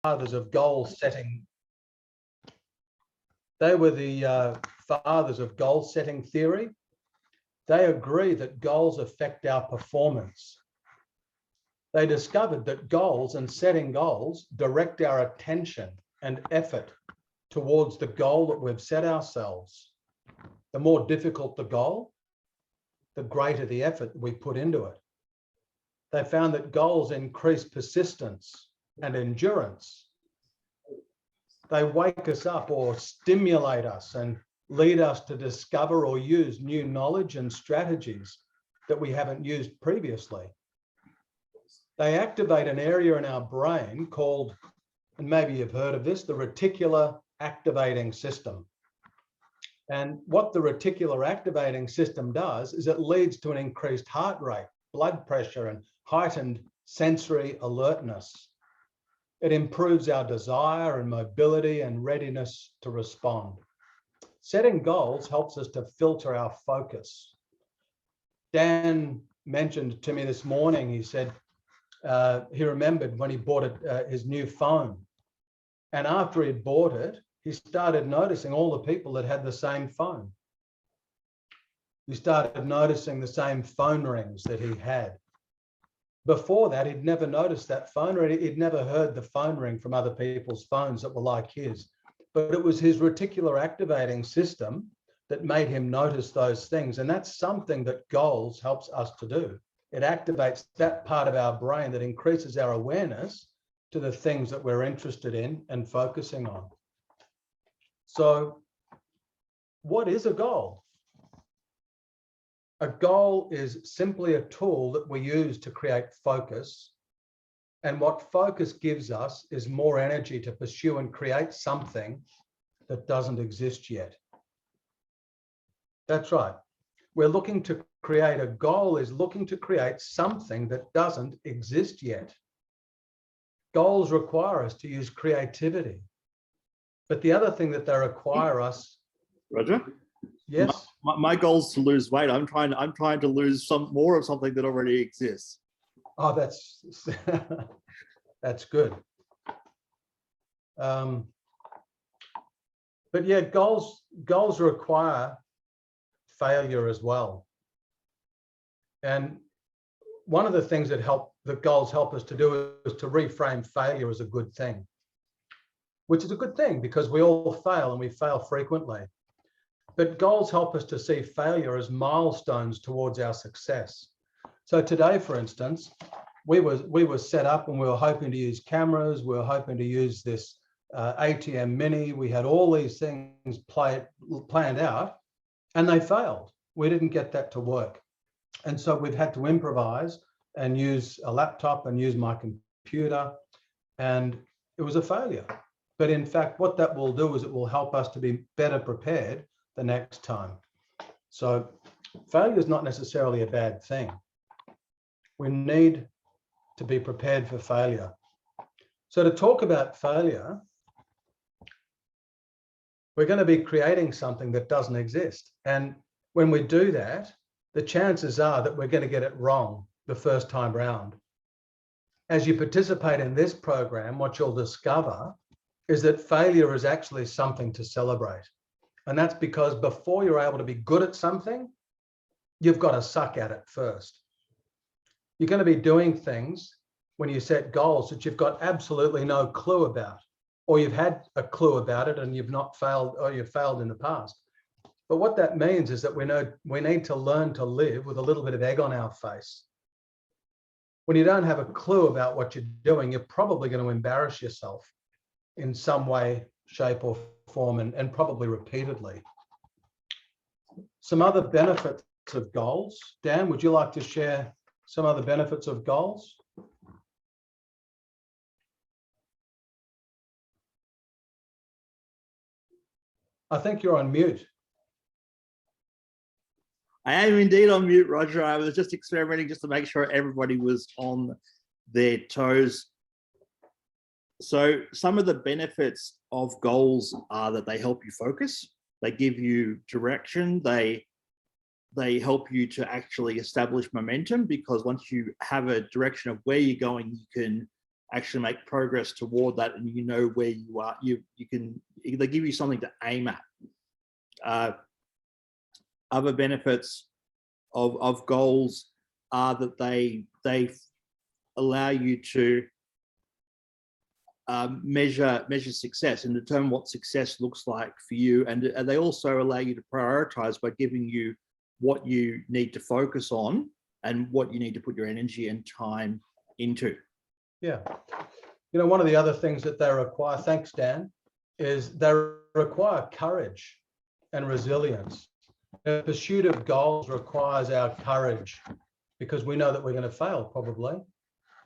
fathers of goal setting. They were the fathers of goal setting theory. They agree that goals affect our performance. They discovered that goals and setting goals direct our attention and effort towards the goal that we've set ourselves. The more difficult the goal, the greater the effort we put into it. They found that goals increase persistence and endurance. They wake us up or stimulate us and lead us to discover or use new knowledge and strategies that we haven't used previously. They activate an area in our brain called, and maybe you've heard of this, the reticular activating system. And what the reticular activating system does is it leads to an increased heart rate, blood pressure, and heightened sensory alertness. It improves our desire and mobility and readiness to respond. Setting goals helps us to filter our focus. Dan mentioned to me this morning, he said he remembered when he bought his new phone. And after he'd bought it, he started noticing all the people that had the same phone. He started noticing the same phone rings that he had. Before that, he'd never noticed that phone ring. He'd never heard the phone ring from other people's phones that were like his. But it was his reticular activating system that made him notice those things. And that's something that goals helps us to do. It activates that part of our brain that increases our awareness to the things that we're interested in and focusing on. So what is a goal? A goal is simply a tool that we use to create focus. And what focus gives us is more energy to pursue and create something that doesn't exist yet. That's right. We're looking to create, a goal is looking to create something that doesn't exist yet. Goals require us to use creativity. But the other thing that they require us... Roger? Yes? My goal is to lose weight. I'm trying to lose some more of something that already exists. Oh, that's that's good. But yeah, goals require failure as well. And one of the things that goals help us to do is to reframe failure as a good thing, which is a good thing because we all fail and we fail frequently. But goals help us to see failure as milestones towards our success. So today, for instance, we were set up and we were hoping to use cameras. We were hoping to use this ATM Mini. We had all these things planned out and they failed. We didn't get that to work. And so we've had to improvise and use a laptop and use my computer. And it was a failure. But in fact, what that will do is it will help us to be better prepared the next time. So failure is not necessarily a bad thing. We need to be prepared for failure. So to talk about failure, we're going to be creating something that doesn't exist. And when we do that, the chances are that we're going to get it wrong the first time round. As you participate in this program, what you'll discover is that failure is actually something to celebrate. And that's because before you're able to be good at something, you've got to suck at it first. You're going to be doing things when you set goals that you've got absolutely no clue about, or you've had a clue about it and you've not failed, or you've failed in the past. But what that means is that we need to learn to live with a little bit of egg on our face. When you don't have a clue about what you're doing, you're probably going to embarrass yourself in some way, shape or form, and probably repeatedly. Some other benefits of goals. Dan, would you like to share some other benefits of goals? I think you're on mute. I am indeed on mute, Roger. I was just experimenting just to make sure everybody was on their toes. So some of the benefits of goals are that they help you focus, they give you direction, they help you to actually establish momentum, because once you have a direction of where you're going, you can actually make progress toward that, and you know where you are. They give you something to aim at. Other benefits of goals are that they allow you to measure success and determine what success looks like for you, and they also allow you to prioritize by giving you what you need to focus on and what you need to put your energy and time into. Yeah. You know, one of the other things that they require, thanks, Dan, is they require courage and resilience. The pursuit of goals requires our courage because we know that we're going to fail probably.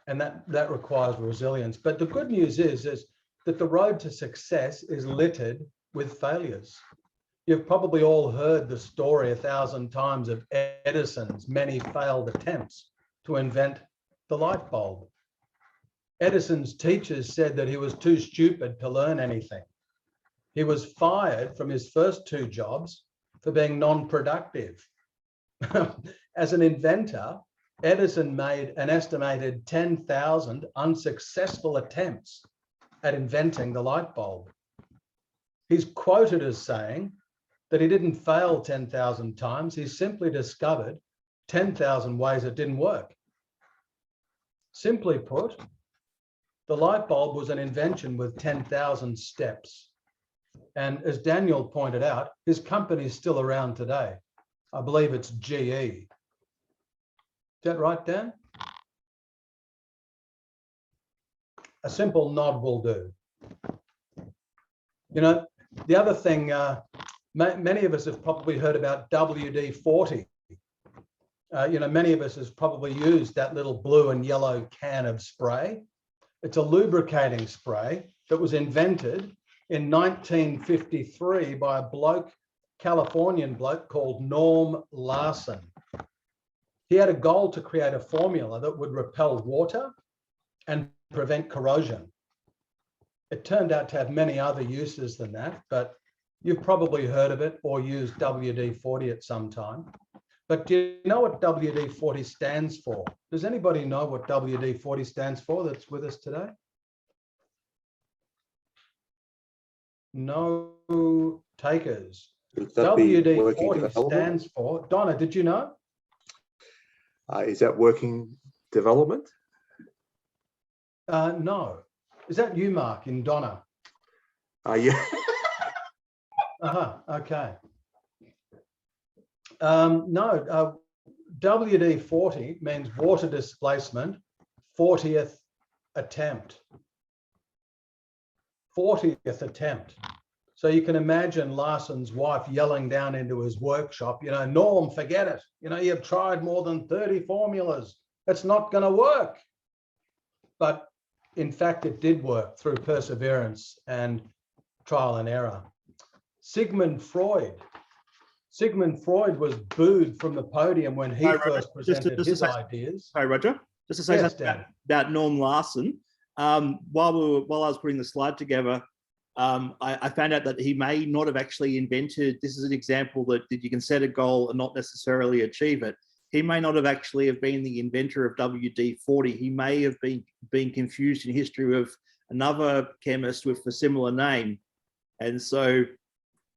And that requires resilience. But the good news is that the road to success is littered with failures. You've probably all heard the story 1,000 times of Edison's many failed attempts to invent the light bulb. Edison's teachers said that he was too stupid to learn anything. He was fired from his first 2 jobs for being non-productive. As an inventor, Edison made an estimated 10,000 unsuccessful attempts at inventing the light bulb. He's quoted as saying that he didn't fail 10,000 times, he simply discovered 10,000 ways it didn't work. Simply put, the light bulb was an invention with 10,000 steps. And as Daniel pointed out, his company is still around today. I believe it's GE. Is that right, Dan? A simple nod will do. You know, the other thing, many of us have probably heard about WD-40. You know, many of us have probably used that little blue and yellow can of spray. It's a lubricating spray that was invented in 1953 by a Californian bloke called Norm Larson. He had a goal to create a formula that would repel water and prevent corrosion. It turned out to have many other uses than that, but you've probably heard of it or used WD-40 at some time. But do you know what WD-40 stands for? Does anybody know what WD-40 stands for that's with us today? No takers. WD-40 stands for, Donna, did you know? Is that working development? No. Is that you, Mark, in Donna? Yeah. Okay. No, WD-40 means water displacement, 40th attempt. 40th attempt. So you can imagine Larson's wife yelling down into his workshop, you know, Norm, forget it. You know, you've tried more than 30 formulas. It's not going to work. But in fact, it did work through perseverance and trial and error. Sigmund Freud was booed from the podium when he first presented his ideas. Sorry, Roger. Just to say something about Norm Larson. While I was putting the slide together, I found out that he may not have actually invented, this is an example that you can set a goal and not necessarily achieve it. He may not have actually have been the inventor of WD-40. He may have been confused in history with another chemist with a similar name. And so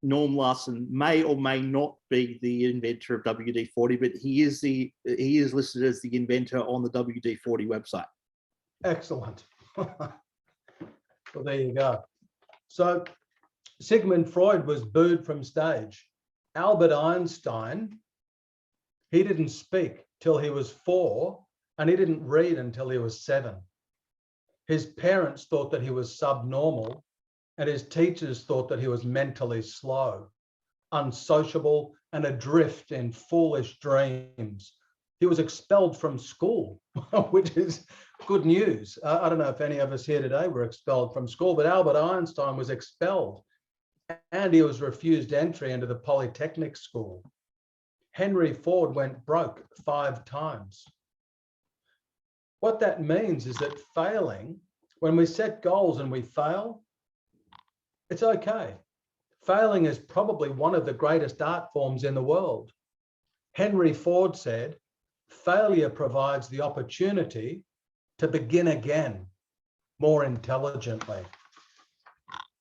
Norm Larson may or may not be the inventor of WD-40, but he is listed as the inventor on the WD-40 website. Excellent. Well, there you go. So Sigmund Freud was booed from stage. Albert Einstein, he didn't speak till he was 4, and he didn't read until he was 7. His parents thought that he was subnormal, and his teachers thought that he was mentally slow, unsociable, and adrift in foolish dreams. He was expelled from school, which is good news. I don't know if any of us here today were expelled from school, but Albert Einstein was expelled and he was refused entry into the Polytechnic School. Henry Ford went broke 5 times. What that means is that failing, when we set goals and we fail, it's okay. Failing is probably one of the greatest art forms in the world. Henry Ford said, failure provides the opportunity to begin again. more intelligently.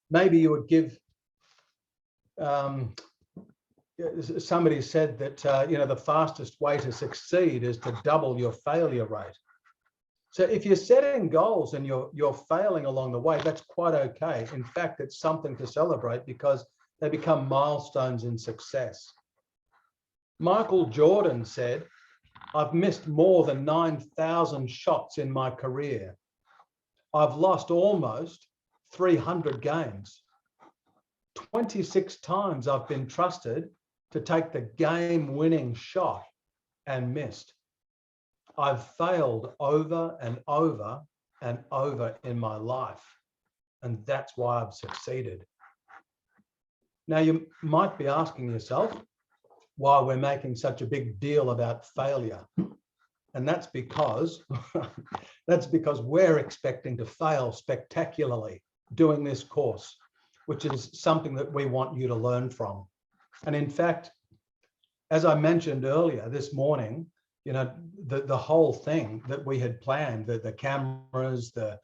Maybe you would give, somebody said that, the fastest way to succeed is to double your failure rate. So if you're setting goals and you're failing along the way, that's quite okay. In fact, it's something to celebrate because they become milestones in success. Michael Jordan said, "I've missed more than 9,000 shots in my career. I've lost almost 300 games. 26 times I've been trusted to take the game-winning shot and missed. I've failed over and over and over in my life, and that's why I've succeeded." Now, you might be asking yourself why we're making such a big deal about failure. And that's because, we're expecting to fail spectacularly doing this course, which is something that we want you to learn from. And in fact, as I mentioned earlier this morning, the whole thing that we had planned, the cameras, the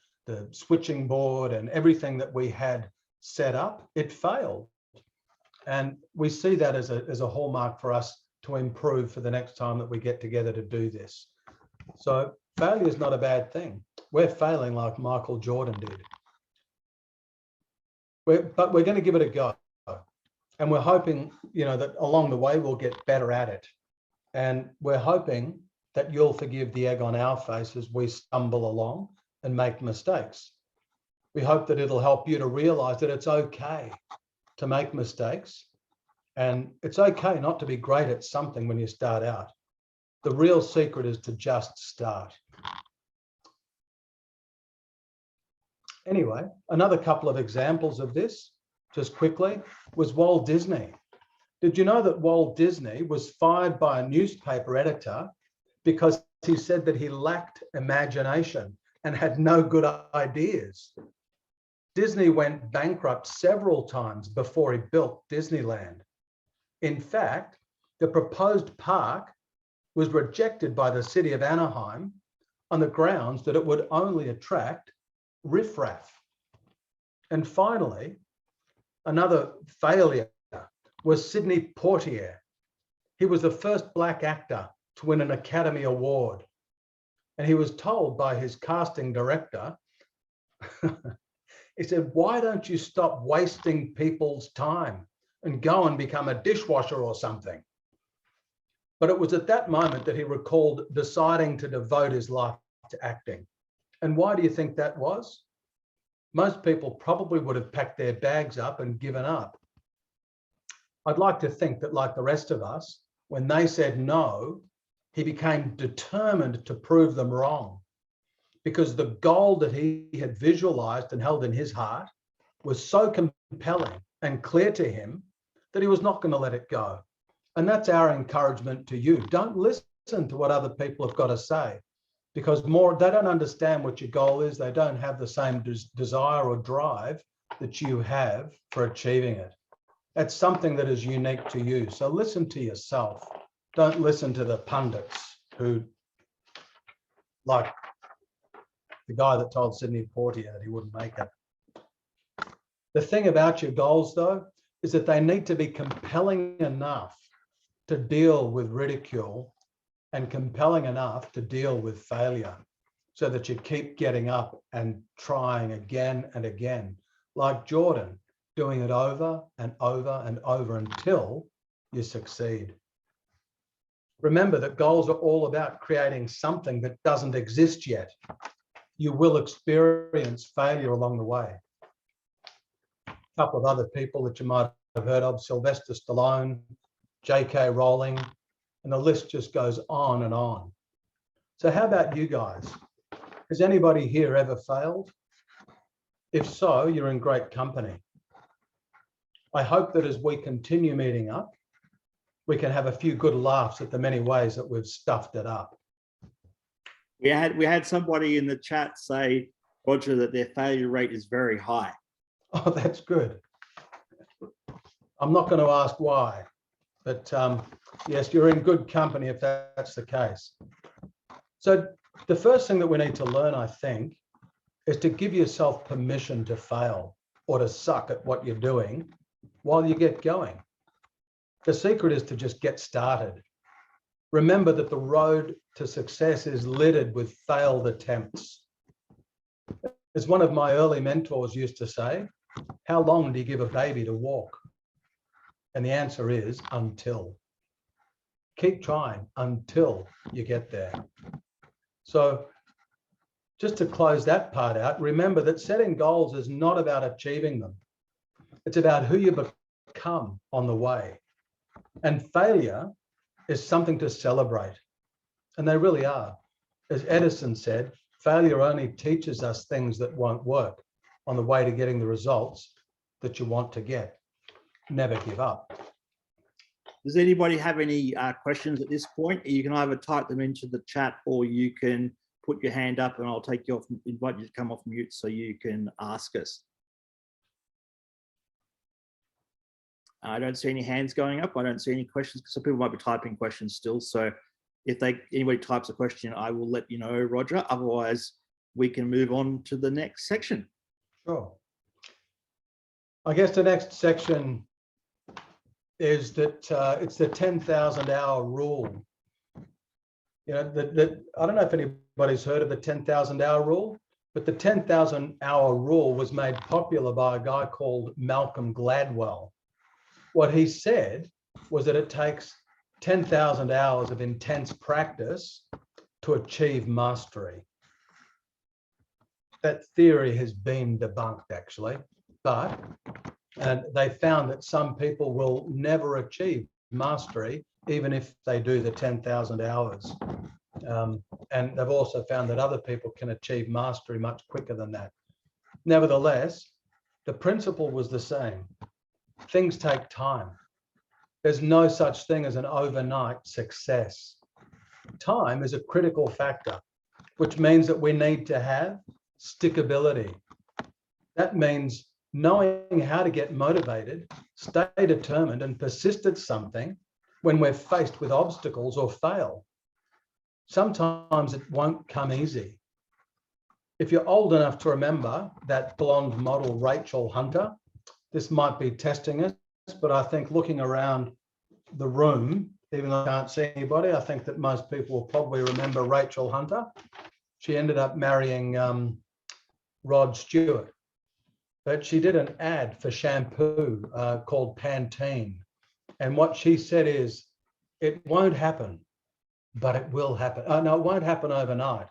switching board and everything that we had set up, it failed. And we see that as a hallmark for us to improve for the next time that we get together to do this. So failure is not a bad thing. We're failing like Michael Jordan did. But we're going to give it a go. And we're hoping, that along the way we'll get better at it. And we're hoping that you'll forgive the egg on our face as we stumble along and make mistakes. We hope that it'll help you to realize that it's okay to make mistakes, and it's okay not to be great at something when you start out. The real secret is to just start. Anyway, another couple of examples of this, just quickly, was Walt Disney. Did you know that Walt Disney was fired by a newspaper editor because he said that he lacked imagination and had no good ideas? Disney went bankrupt several times before he built Disneyland. In fact, the proposed park was rejected by the city of Anaheim on the grounds that it would only attract riffraff. And finally, another failure was Sidney Poitier. He was the first Black actor to win an Academy Award. And he was told by his casting director, he said, "Why don't you stop wasting people's time and go and become a dishwasher or something?" But it was at that moment that he recalled deciding to devote his life to acting. And why do you think that was? Most people probably would have packed their bags up and given up. I'd like to think that, like the rest of us, when they said no, he became determined to prove them wrong, because the goal that he had visualized and held in his heart was so compelling and clear to him that he was not going to let it go. And that's our encouragement to you. Don't listen to what other people have got to say, because they don't understand what your goal is. They don't have the same desire or drive that you have for achieving it. It's something that is unique to you. So listen to yourself. Don't listen to the pundits who, like the guy that told Sidney Poitier that he wouldn't make it. The thing about your goals, though, is that they need to be compelling enough to deal with ridicule and compelling enough to deal with failure, so that you keep getting up and trying again and again, like Jordan, doing it over and over and over until you succeed. Remember that goals are all about creating something that doesn't exist yet. You will experience failure along the way. A couple of other people that you might have heard of: Sylvester Stallone, J.K. Rowling, and the list just goes on and on. So how about you guys? Has anybody here ever failed? If so, you're in great company. I hope that as we continue meeting up, we can have a few good laughs at the many ways that we've stuffed it up. We had somebody in the chat say, Roger, that their failure rate is very high. Oh, that's good. I'm not going to ask why, but yes, you're in good company if that's the case. So the first thing that we need to learn, I think, is to give yourself permission to fail or to suck at what you're doing while you get going. The secret is to just get started. Remember that the road to success is littered with failed attempts. As one of my early mentors used to say, how long do you give a baby to walk? And the answer is until. Keep trying until you get there. So just to close that part out, remember that setting goals is not about achieving them. It's about who you become on the way. And failure is something to celebrate. And they really are. As Edison said, failure only teaches us things that won't work on the way to getting the results that you want to get. Never give up. Does anybody have any questions at this point? You can either type them into the chat or you can put your hand up and I'll take you off, invite you to come off mute so you can ask us. I don't see any hands going up. I don't see any questions. So people might be typing questions still. So if anybody types a question, I will let you know, Roger. Otherwise, we can move on to the next section. Sure. I guess the next section is that it's the 10,000 hour rule. You know, I don't know if anybody's heard of the 10,000 hour rule, but the 10,000 hour rule was made popular by a guy called Malcolm Gladwell. What he said was that it takes 10,000 hours of intense practice to achieve mastery. That theory has been debunked, actually, and they found that some people will never achieve mastery, even if they do the 10,000 hours. And they've also found that other people can achieve mastery much quicker than that. Nevertheless, the principle was the same. Things take time. There's no such thing as an overnight success. Time is a critical factor, which means that we need to have stickability. That means knowing how to get motivated, stay determined, and persist at something when we're faced with obstacles or fail. Sometimes it won't come easy. If you're old enough to remember that blonde model Rachel Hunter, this might be testing us, but I think looking around the room, even though I can't see anybody, I think that most people will probably remember Rachel Hunter. She ended up marrying Rod Stewart, but she did an ad for shampoo called Pantene. And what she said is, it won't happen, but it will happen. No, it won't happen overnight,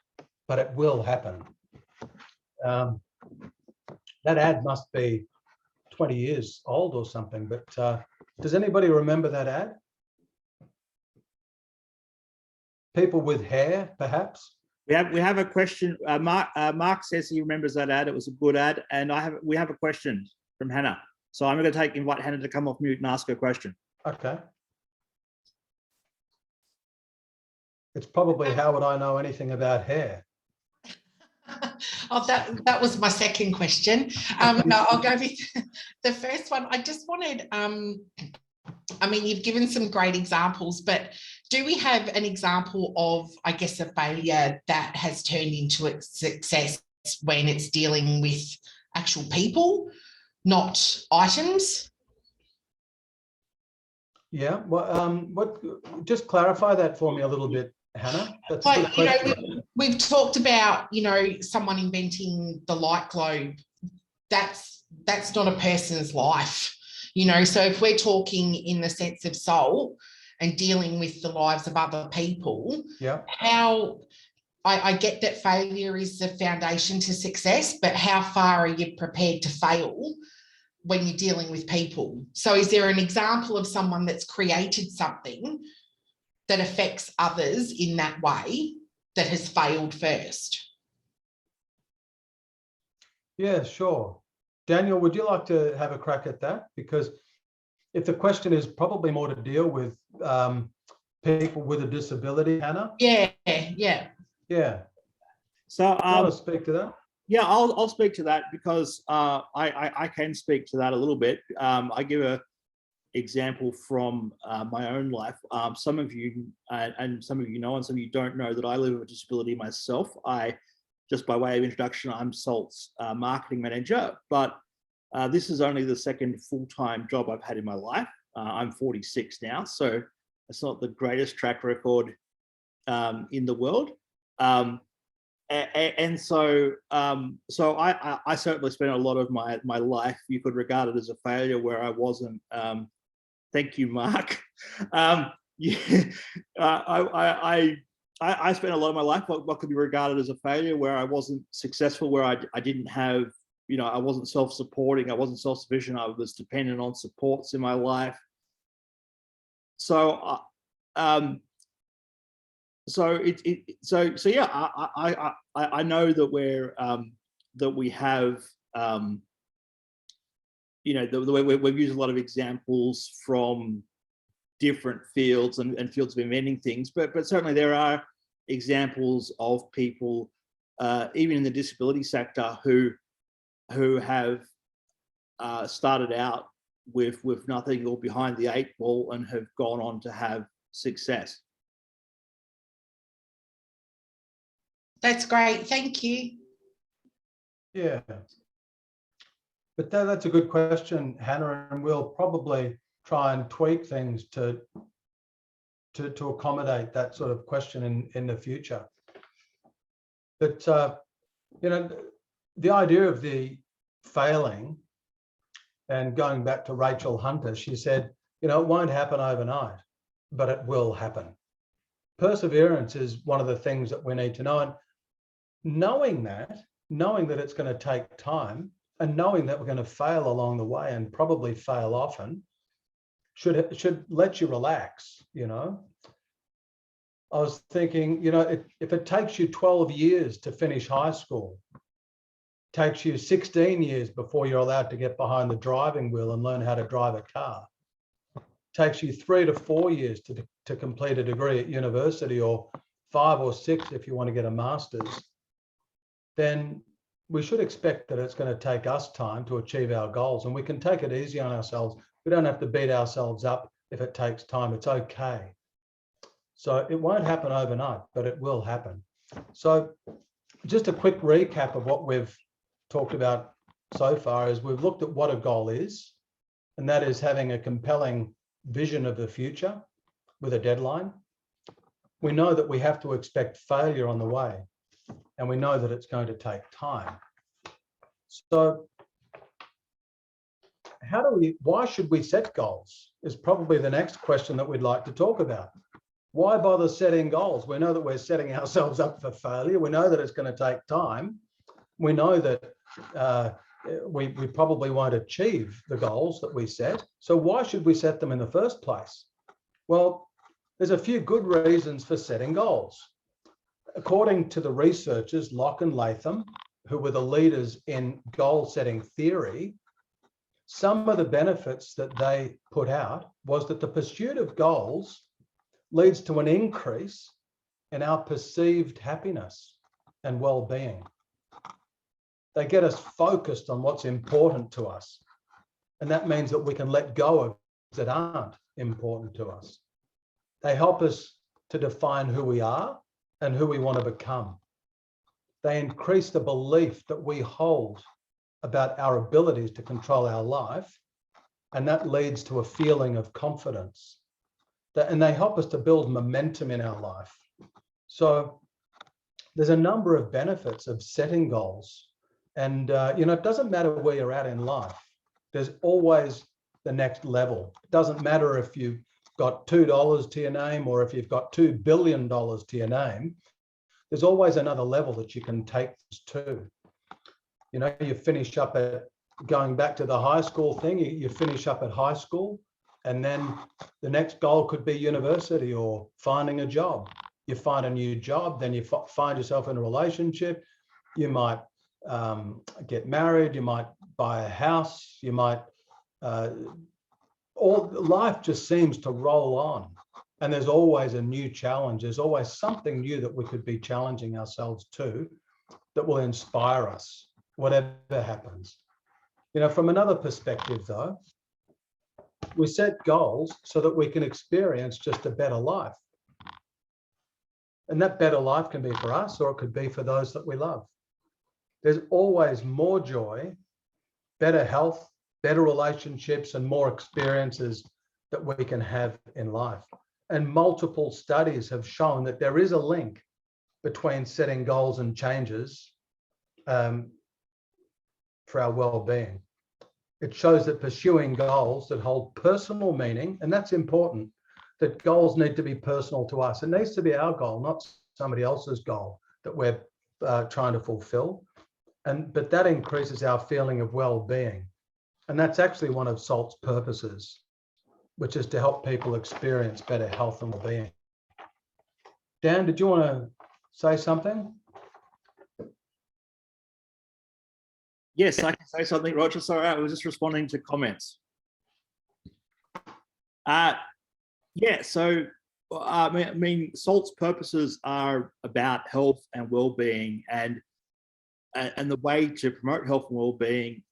but it will happen. That ad must be 20 years old or something, but does anybody remember that ad? People with hair, perhaps? We have a question. Mark says he remembers that ad. It was a good ad, and we have a question from Hannah. So I'm going to invite Hannah to come off mute and ask her question. Okay. It's probably how would I know anything about hair? Oh, that was my second question. No, I'll go with the first one. I just wanted, I mean, you've given some great examples, but do we have an example of, I guess, a failure that has turned into a success when it's dealing with actual people, not items? Yeah, well, just clarify that for me a little bit, Hannah. That's a good question. We've talked about, someone inventing the light globe. That's not a person's life, so if we're talking in the sense of soul and dealing with the lives of other people, yeah, how I get that failure is the foundation to success, but how far are you prepared to fail when you're dealing with people? So is there an example of someone that's created something that affects others in that way that has failed first? Yeah, sure. Daniel, would you like to have a crack at that? Because if the question is probably more to deal with people with a disability, Hannah? Yeah. Do So you want to speak to that? Yeah, I'll speak to that because I can speak to that a little bit. I give a example from my own life. Some of you and some of you know, and some of you don't know that I live with a disability myself. I just by way of introduction, I'm Salt's marketing manager, but this is only the second full-time job I've had in my life. I'm 46 now, so it's not the greatest track record in the world. So I certainly spent a lot of my life, you could regard it as a failure, where I wasn't. Thank you, Mark. I spent a lot of my life what could be regarded as a failure, where I wasn't successful, where I didn't have, I wasn't self-supporting, I wasn't self-sufficient, I was dependent on supports in my life. So yeah, I know that we have we've used a lot of examples from different fields and fields of inventing things, but certainly there are examples of people even in the disability sector who have started out with nothing or behind the 8 ball and have gone on to have success. That's great. Thank you. Yeah. But that's a good question, Hannah, and we'll probably try and tweak things to accommodate that sort of question in the future. But the idea of the failing, and going back to Rachel Hunter, she said, it won't happen overnight, but it will happen. Perseverance is one of the things that we need to know, and knowing that it's going to take time, and knowing that we're going to fail along the way and probably fail often, should let you relax. I was thinking, if it takes you 12 years to finish high school, takes you 16 years before you're allowed to get behind the driving wheel and learn how to drive a car, takes you 3 to 4 years to complete a degree at university, or 5 or 6 if you want to get a master's, then we should expect that it's going to take us time to achieve our goals, and we can take it easy on ourselves. We don't have to beat ourselves up if it takes time. It's okay. So it won't happen overnight, but it will happen. So just a quick recap of what we've talked about so far is we've looked at what a goal is, and that is having a compelling vision of the future with a deadline. We know that we have to expect failure on the way, and we know that it's going to take time. So why should we set goals is probably the next question that we'd like to talk about. Why bother setting goals? We know that we're setting ourselves up for failure. We know that it's going to take time. We know that we probably won't achieve the goals that we set. So why should we set them in the first place? Well, there's a few good reasons for setting goals. According to the researchers, Locke and Latham, who were the leaders in goal-setting theory, some of the benefits that they put out was that the pursuit of goals leads to an increase in our perceived happiness and well-being. They get us focused on what's important to us, and that means that we can let go of things that aren't important to us. They help us to define who we are and who we want to become. They increase the belief that we hold about our abilities to control our life, and that leads to a feeling of confidence. And they help us to build momentum in our life. So there's a number of benefits of setting goals. And it doesn't matter where you're at in life. There's always the next level. It doesn't matter if you've got $2 to your name or if you've got $2 billion to your name. There's always another level that you can take this to. You finish up at, going back to the high school thing, you finish up at high school, and then the next goal could be university or finding a job. You find a new job, then you find yourself in a relationship. You might get married, you might buy a house, you might, life just seems to roll on. And there's always a new challenge. There's always something new that we could be challenging ourselves to that will inspire us, whatever happens. From another perspective though, we set goals so that we can experience just a better life. And that better life can be for us, or it could be for those that we love. there's always more joy, better health, better relationships, and more experiences that we can have in life. And multiple studies have shown that there is a link between setting goals and changes for our well-being. It shows that pursuing goals that hold personal meaning, and that's important, that goals need to be personal to us. It needs to be our goal, not somebody else's goal that we're trying to fulfill. But that increases our feeling of well-being. And that's actually one of SALT's purposes, which is to help people experience better health and well-being. Dan, did you want to say something? Yes, I can say something, Roger. Sorry, I was just responding to comments. Yeah, so I mean, SALT's purposes are about health and well-being, and the way to promote health and well-being.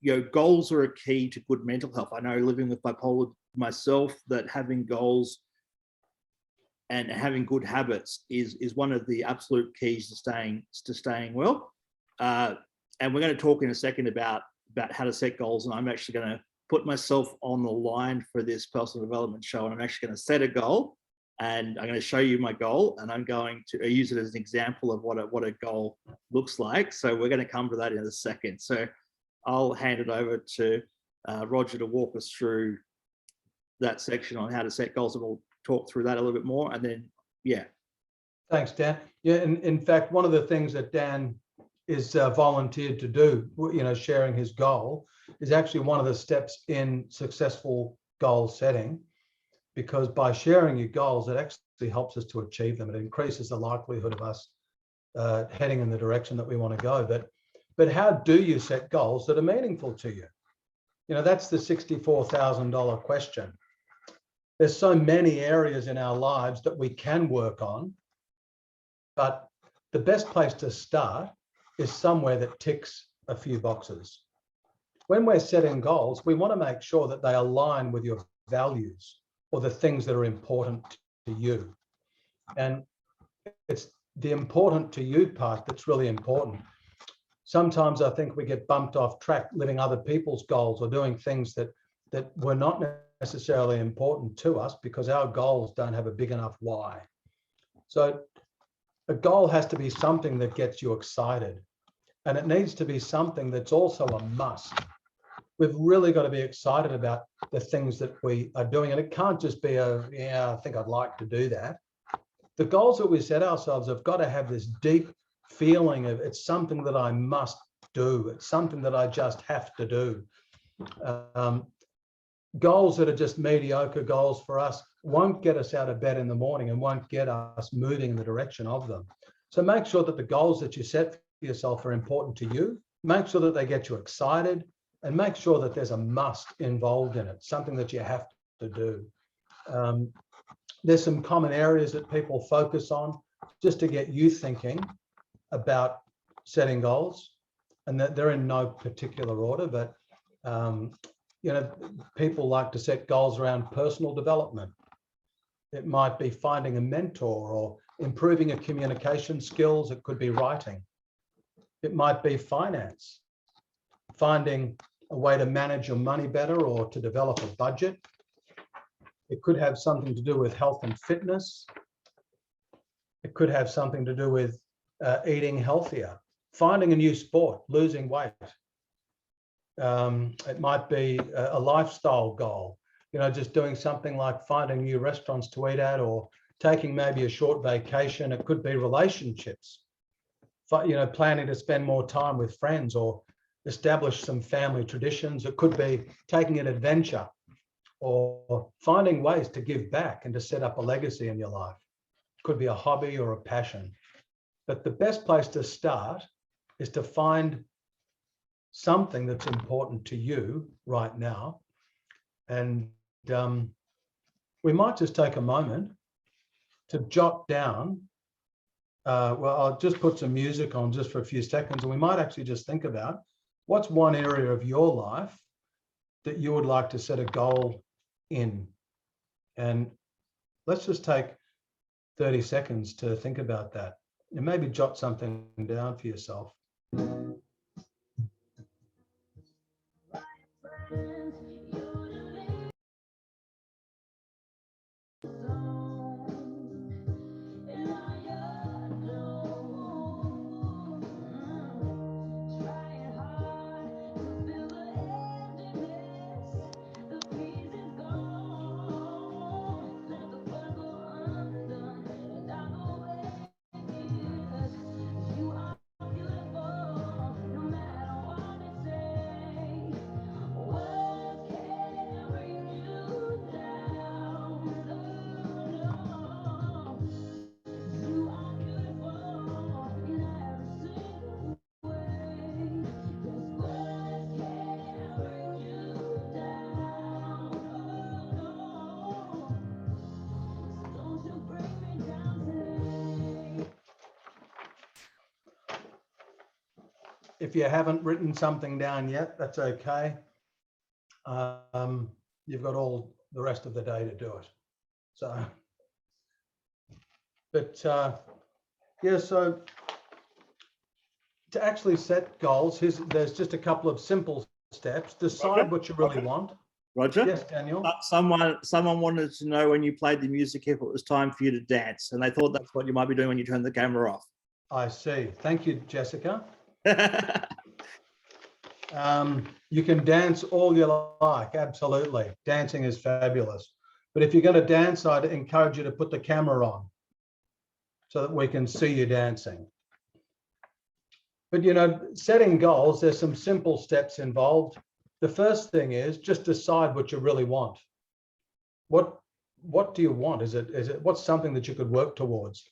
You know, goals are a key to good mental health. I know, living with bipolar myself, that having goals and having good habits is one of the absolute keys to staying well. And we're going to talk in a second about how to set goals. And I'm actually going to put myself on the line for this personal development show. And I'm actually going to set a goal, and I'm going to show you my goal, and I'm going to use it as an example of what a goal looks like. So we're going to come to that in a second. So I'll hand it over to Roger to walk us through that section on how to set goals, and we'll talk through that a little bit more. And then, yeah. Thanks, Dan. Yeah, in fact, one of the things that Dan is volunteered to do, you know, sharing his goal, is actually one of the steps in successful goal setting, because by sharing your goals, it actually helps us to achieve them. It increases the likelihood of us heading in the direction that we want to go. But how do you set goals that are meaningful to you? You know, that's the $64,000 question. There's so many areas in our lives that we can work on, but the best place to start is somewhere that ticks a few boxes. When we're setting goals, we want to make sure that they align with your values or the things that are important to you. And it's the important to you part that's really important. Sometimes I think we get bumped off track living other people's goals or doing things that were not necessarily important to us because our goals don't have a big enough why. So a goal has to be something that gets you excited, and it needs to be something that's also a must. We've really got to be excited about the things that we are doing, and it can't just be yeah, I think I'd like to do that. The goals that we set ourselves have got to have this deep feeling of it's something that I must do. It's something that I just have to do. Goals that are just mediocre goals for us won't get us out of bed in the morning and won't get us moving in the direction of them. So make sure that the goals that you set for yourself are important to you. Make sure that they get you excited, and make sure that there's a must involved in it, something that you have to do. There's some common areas that people focus on just to get you thinking about setting goals, and that they're in no particular order, but you know, people like to set goals around personal development. It might be finding a mentor or improving your communication skills. It could be writing. It might be finance, finding a way to manage your money better or to develop a budget. It could have something to do with health and fitness. It could have something to do with eating healthier, finding a new sport, losing weight. It might be a lifestyle goal, you know, just doing something like finding new restaurants to eat at, or taking maybe a short vacation. It could be relationships, you know, planning to spend more time with friends or establish some family traditions. It could be taking an adventure or finding ways to give back and to set up a legacy in your life. It could be a hobby or a passion. But the best place to start is to find something that's important to you right now. And we might just take a moment to jot down, well, I'll just put some music on just for a few seconds, and we might actually just think about what's one area of your life that you would like to set a goal in. And let's just take 30 seconds to think about that, and maybe jot something down for yourself. If you haven't written something down yet, that's okay. You've got all the rest of the day to do it. So, but yeah, so to actually set goals, there's just a couple of simple steps. Decide what you really want. Roger? Yes, Daniel. Someone wanted to know when you played the music if it was time for you to dance, and they thought that's what you might be doing when you turn the camera off. I see. Thank you, Jessica. You can dance all you like, absolutely. Dancing is fabulous. But if you're going to dance, I'd encourage you to put the camera on so that we can see you dancing. But, you know, setting goals, there's some simple steps involved. The first thing is just decide what you really want. What do you want? Is it what's something that you could work towards?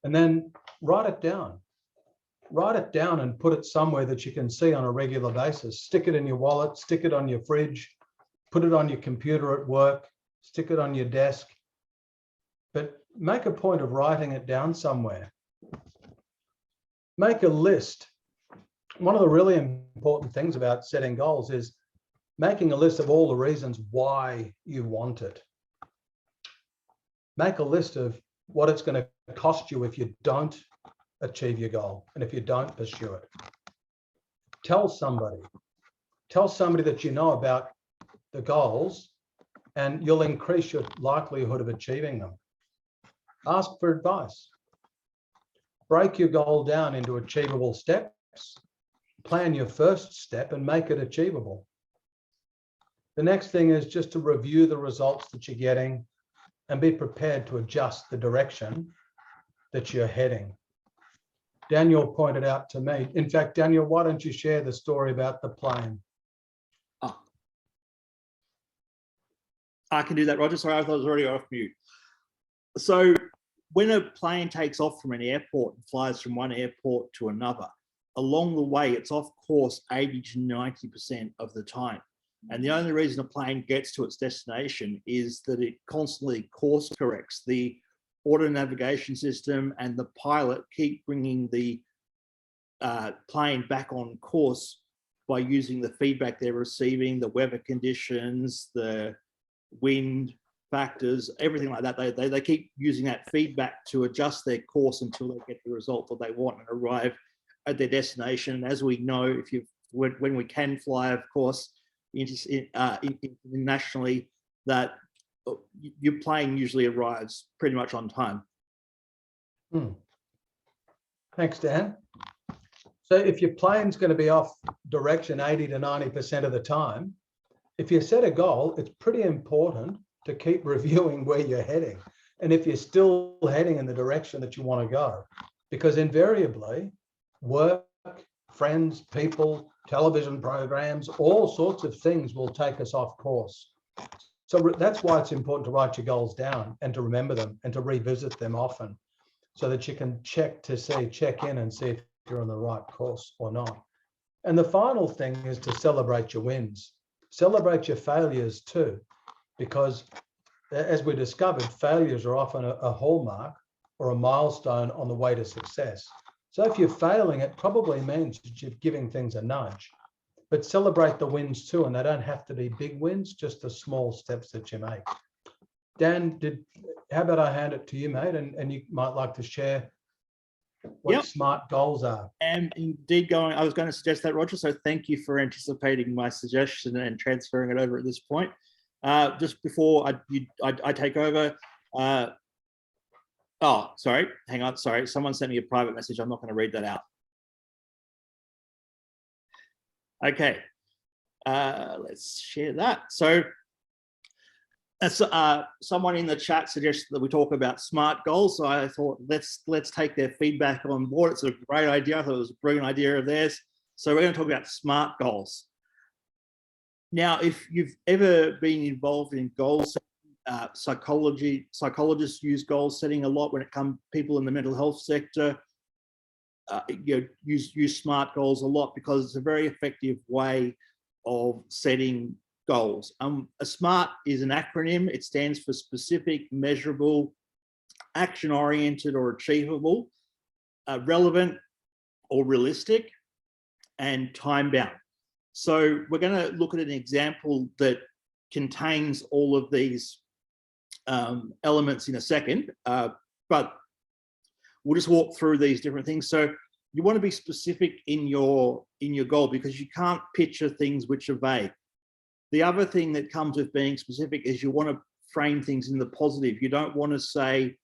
And then write it down. Write it down and put it somewhere that you can see on a regular basis. Stick it in your wallet, stick it on your fridge, put it on your computer at work, stick it on your desk. But make a point of writing it down somewhere. Make a list. One of the really important things about setting goals is making a list of all the reasons why you want it. Make a list of what it's going to cost you if you don't achieve your goal and if you don't pursue it. Tell somebody that you know about the goals, and you'll increase your likelihood of achieving them. Ask for advice. Break your goal down into achievable steps. Plan your first step and make it achievable. The next thing is just to review the results that you're getting and be prepared to adjust the direction that you're heading. Daniel pointed out to me, in fact, Daniel, why don't you share the story about the plane? Oh. I can do that, Roger. Sorry, I thought it was already off mute. So when a plane takes off from an airport and flies from one airport to another, along the way, it's off course 80 to 90% of the time. And the only reason a plane gets to its destination is that it constantly course corrects. The auto navigation system and the pilot keep bringing the plane back on course by using the feedback they're receiving, the weather conditions, the wind factors, everything like that. They keep using that feedback to adjust their course until they get the result that they want and arrive at their destination. And as we know, when we can fly, of course, internationally, that your plane usually arrives pretty much on time. Thanks, Dan. So if your plane's going to be off direction 80 to 90% of the time, if you set a goal, it's pretty important to keep reviewing where you're heading. And if you're still heading in the direction that you want to go, because invariably work, friends, people, television programs, all sorts of things will take us off course. So that's why it's important to write your goals down and to remember them and to revisit them often so that you can check in and see if you're on the right course or not. And the final thing is to celebrate your wins. Celebrate your failures too, because as we discovered, failures are often a hallmark or a milestone on the way to success. So if you're failing, it probably means that you're giving things a nudge. But celebrate the wins too, and they don't have to be big wins, just the small steps that you make. Dan, how about I hand it to you, mate, and you might like to share what Yep. SMART goals are. And indeed I was going to suggest that, Roger. So thank you for anticipating my suggestion and transferring it over at this point. Just before I take over. Oh, sorry. Hang on. Sorry. Someone sent me a private message. I'm not going to read that out. Okay. Let's share that. So someone in the chat suggested that we talk about SMART goals. So I thought let's take their feedback on board. It's a great idea. I thought it was a brilliant idea of theirs. So we're going to talk about SMART goals. Now, if you've ever been involved in goals, psychologists use goal setting a lot when it comes people in the mental health sector. Use SMART goals a lot because it's a very effective way of setting goals. A SMART is an acronym. It stands for specific, measurable, action-oriented or achievable, relevant or realistic, and time-bound. So we're going to look at an example that contains all of these elements in a second, but we'll just walk through these different things. So you want to be specific in your goal because you can't picture things which are vague. The other thing that comes with being specific is you want to frame things in the positive. You don't want to say,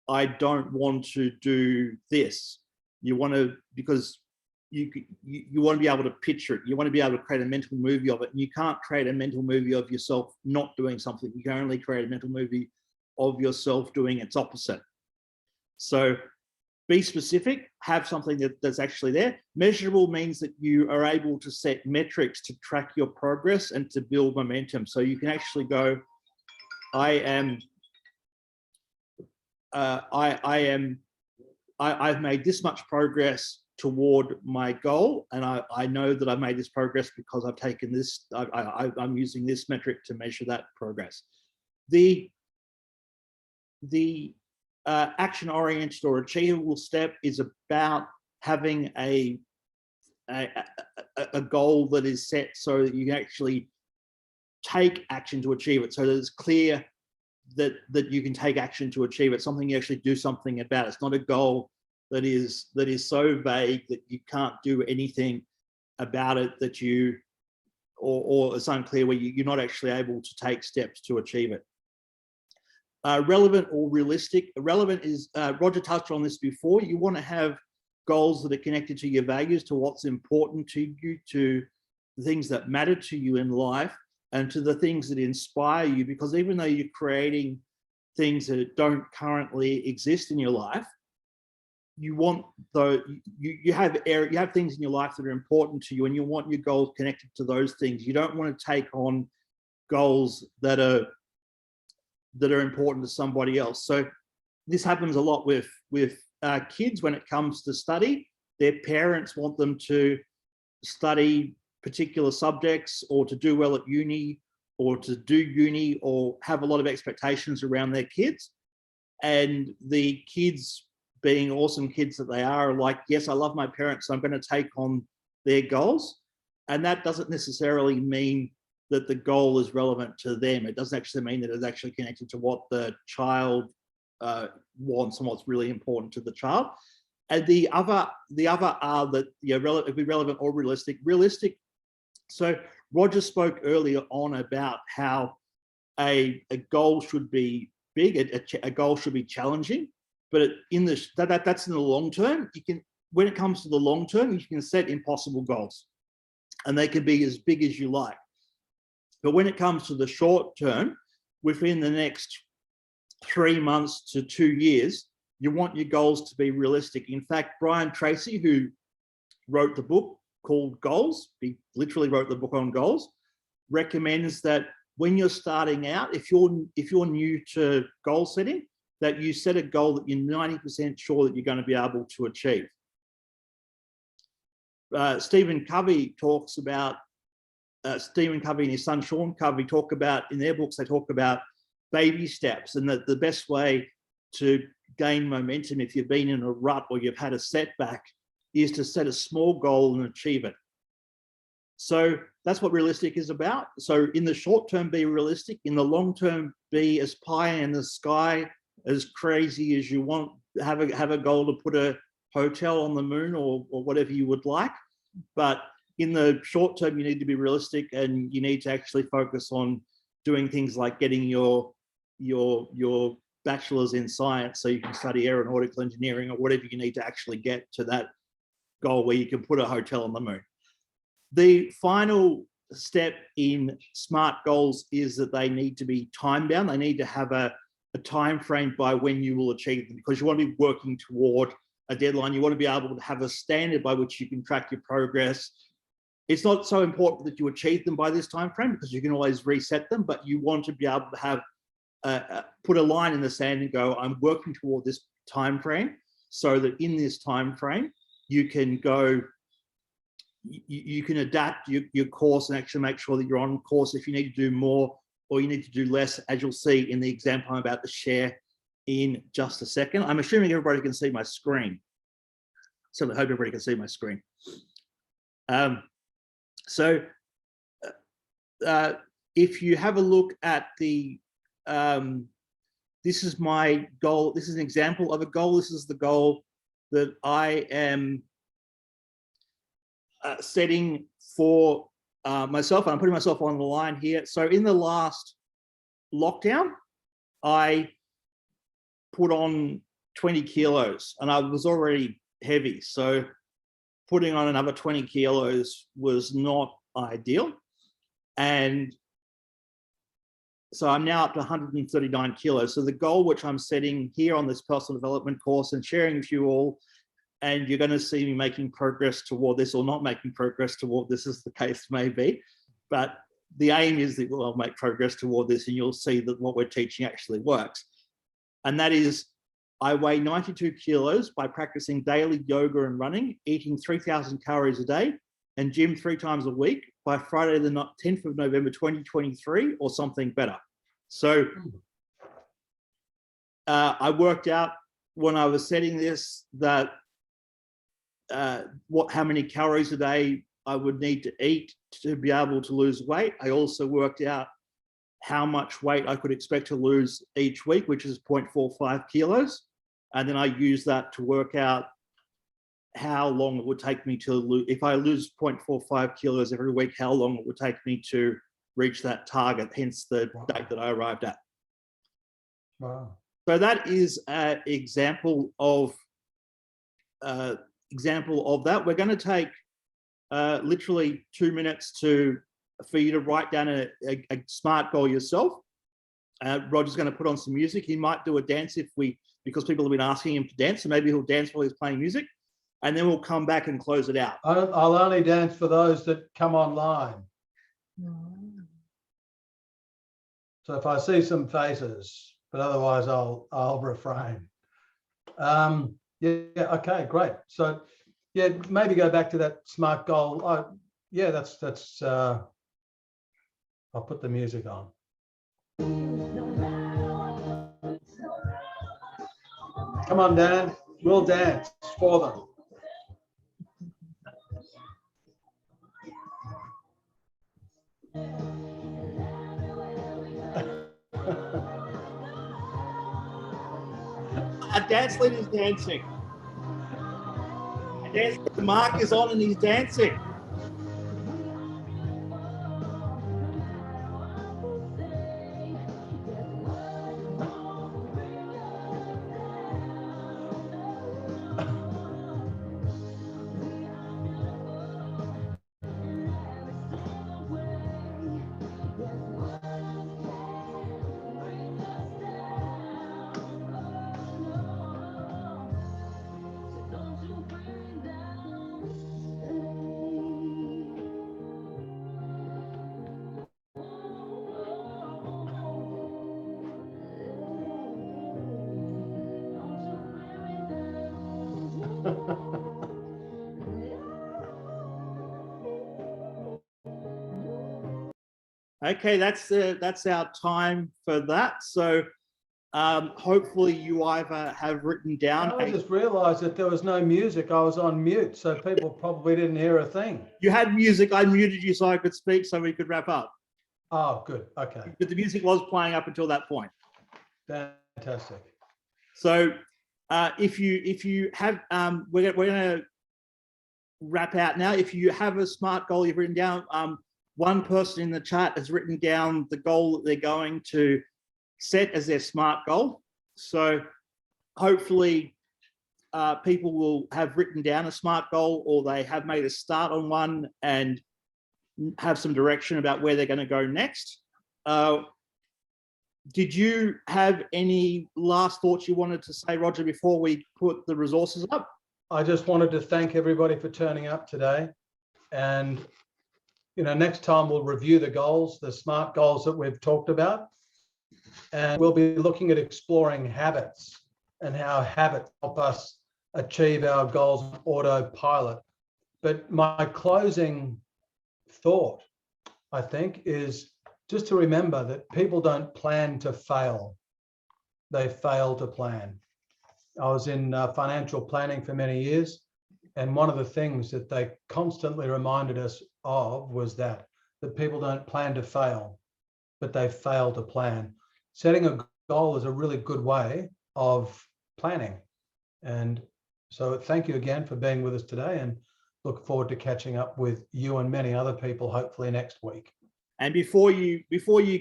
I don't want to do this. You want to, because you want to be able to picture it. You want to be able to create a mental movie of it. And you can't create a mental movie of yourself not doing something. You can only create a mental movie of yourself doing its opposite. So be specific, have something that's actually there. Measurable means that you are able to set metrics to track your progress and to build momentum. So you can actually go, I've made this much progress toward my goal, and I know that I've made this progress because I've taken this, I'm using this metric to measure that progress. The action-oriented or achievable step is about having a goal that is set so that you can actually take action to achieve it, so that it's clear that you can take action to achieve it, something you actually do something about. It's not a goal that is so vague that you can't do anything about it, that you, or it's unclear where you're not actually able to take steps to achieve it. Relevant or realistic. Relevant is, Roger touched on this before, you want to have goals that are connected to your values, to what's important to you, to the things that matter to you in life, and to the things that inspire you, because even though you're creating things that don't currently exist in your life, you want, though, you have things in your life that are important to you, and you want your goals connected to those things. You don't want to take on goals that are important to somebody else. So this happens a lot with kids when it comes to study. Their parents want them to study particular subjects, or to do well at uni, or to do uni, or have a lot of expectations around their kids. And the kids, being awesome kids that they are like, yes, I love my parents, so I'm going to take on their goals. And that doesn't necessarily mean that the goal is relevant to them. It doesn't actually mean that it's actually connected to what the child wants and what's really important to the child. And the other are that it'd be relevant or realistic. Realistic. So Roger spoke earlier on about how a goal should be big, a goal should be challenging, but that's in the long term. You can, when it comes to the long term, you can set impossible goals, and they can be as big as you like. But when it comes to the short term, within the next 3 months to 2 years, you want your goals to be realistic. In fact, Brian Tracy, who wrote the book called Goals, he literally wrote the book on goals, recommends that when you're starting out, if you're new to goal setting, that you set a goal that you're 90% sure that you're going to be able to achieve. Stephen Covey talks about, Stephen Covey and his son Sean Covey talk about, in their books, they talk about baby steps, and that the best way to gain momentum if you've been in a rut or you've had a setback is to set a small goal and achieve it. So that's what realistic is about. So in the short term, be realistic. In the long term, be as pie in the sky, as crazy as you want. Have a goal to put hotel on the moon or whatever you would like. But in the short term, you need to be realistic, and you need to actually focus on doing things like getting your bachelor's in science so you can study aeronautical engineering or whatever you need to actually get to that goal where you can put a hotel on the moon. The final step in SMART goals is that they need to be time bound. They need to have a time frame by when you will achieve them, because you want to be working toward a deadline. You want to be able to have a standard by which you can track your progress. It's not so important that you achieve them by this time frame, because you can always reset them, but you want to be able to have put a line in the sand and go, I'm working toward this time frame, so that in this time frame you can go, you can adapt your course and actually make sure that you're on course. If you need to do more or you need to do less, as you'll see in the example I'm about to share in just a second. I'm assuming everybody can see my screen. So I hope everybody can see my screen. If you have a look at the, this is my goal. This is an example of a goal. This is the goal that I am setting for myself, and I'm putting myself on the line here. So in the last lockdown, I put on 20 kilos and I was already heavy. So putting on another 20 kilos was not ideal. And so I'm now up to 139 kilos. So the goal which I'm setting here on this personal development course and sharing with you all, and you're going to see me making progress toward this or not making progress toward this, as the case may be. But the aim is that we'll make progress toward this, and you'll see that what we're teaching actually works. And that is, I weigh 92 kilos by practicing daily yoga and running, eating 3,000 calories a day, and gym 3 times a week by Friday the 10th of November 2023, or something better. So I worked out when I was setting this that how many calories a day I would need to eat to be able to lose weight. I also worked out how much weight I could expect to lose each week, which is 0.45 kilos. And then I used that to work out how long it would take me to lose. If I lose 0.45 kilos every week, how long it would take me to reach that target, hence the date that I arrived at. Wow. So that is an example of that. We're going to take literally 2 minutes for you to write down a SMART goal yourself. Roger's going to put on some music. He might do a dance because people have been asking him to dance, so maybe he'll dance while he's playing music, and then we'll come back and close it out. I'll only dance for those that come online. So if I see some faces, but otherwise I'll refrain. Yeah, okay, great. So yeah, maybe go back to that SMART goal. Yeah, that's I'll put the music on. Come on, Dan, we'll dance for them. Our dance leader's dancing. Mark is on and he's dancing. Okay, that's our time for that. So hopefully you either have written down. I just realized that there was no music. I was on mute, so people probably didn't hear a thing. You had music. I muted you so I could speak, so we could wrap up. Oh, good. Okay. But the music was playing up until that point. Fantastic. So If you have, we're going to wrap out now. If you have a SMART goal you've written down, one person in the chat has written down the goal that they're going to set as their SMART goal. So hopefully people will have written down a SMART goal, or they have made a start on one and have some direction about where they're going to go next. Did you have any last thoughts you wanted to say, Roger, before we put the resources up? I just wanted to thank everybody for turning up today. And, you know, next time we'll review the goals, the SMART goals that we've talked about. And we'll be looking at exploring habits and how habits help us achieve our goals on autopilot. But my closing thought, I think, is just to remember that people don't plan to fail. They fail to plan. I was in financial planning for many years, and one of the things that they constantly reminded us of was that people don't plan to fail, but they fail to plan. Setting a goal is a really good way of planning. And so thank you again for being with us today, and look forward to catching up with you and many other people hopefully next week. And before you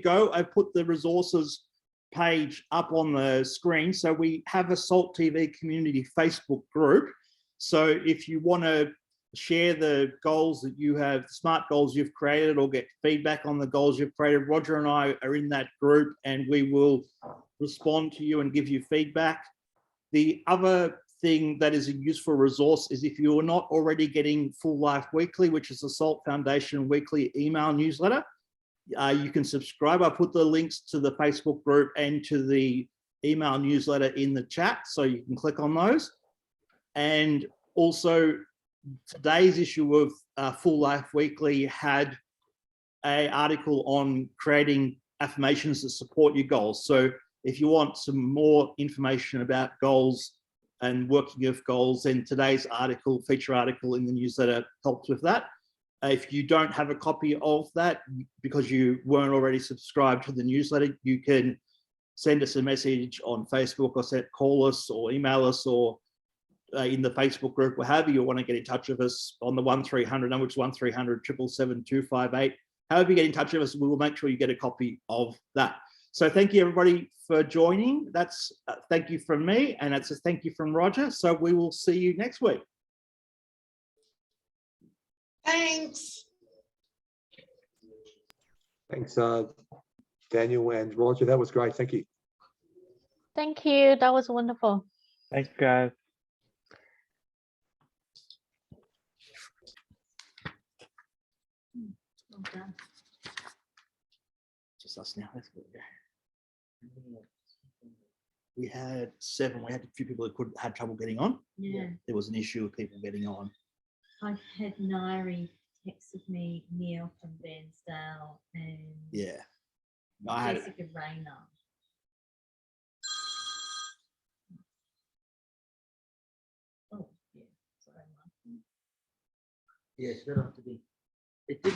go, I put the resources page up on the screen. So we have a SALT TV community Facebook group. So if you want to share the goals that you have, SMART goals you've created, or get feedback on the goals you've created, Roger and I are in that group, and we will respond to you and give you feedback. The other thing that is a useful resource is if you are not already getting Full Life Weekly, which is the SALT Foundation weekly email newsletter, you can subscribe. I put the links to the Facebook group and to the email newsletter in the chat, so you can click on those. And also, today's issue of Full Life Weekly had an article on creating affirmations that support your goals. So if you want some more information about goals and working of goals, then today's article, feature article in the newsletter, helps with that. If you don't have a copy of that because you weren't already subscribed to the newsletter, you can send us a message on Facebook, or call us or email us, or in the Facebook group, or however you want to get in touch with us on the 1300 number, which is 1300 777 258. However you get in touch with us, we will make sure you get a copy of that. So thank you everybody for joining. That's thank you from me, and that's a thank you from Roger. So we will see you next week. Thanks. Thanks, Daniel and Roger. That was great. Thank you. Thank you. That was wonderful. Thanks, guys. Just us now. Let's go. We had 7. We had a few people that had trouble getting on. Yeah. There was an issue with people getting on. I had Nairi texted me, Neil from Bairnsdale, and Yeah. I had Jessica Rayner. Oh, yeah. Sorry, Mark. Yeah, it's better not to be. It did.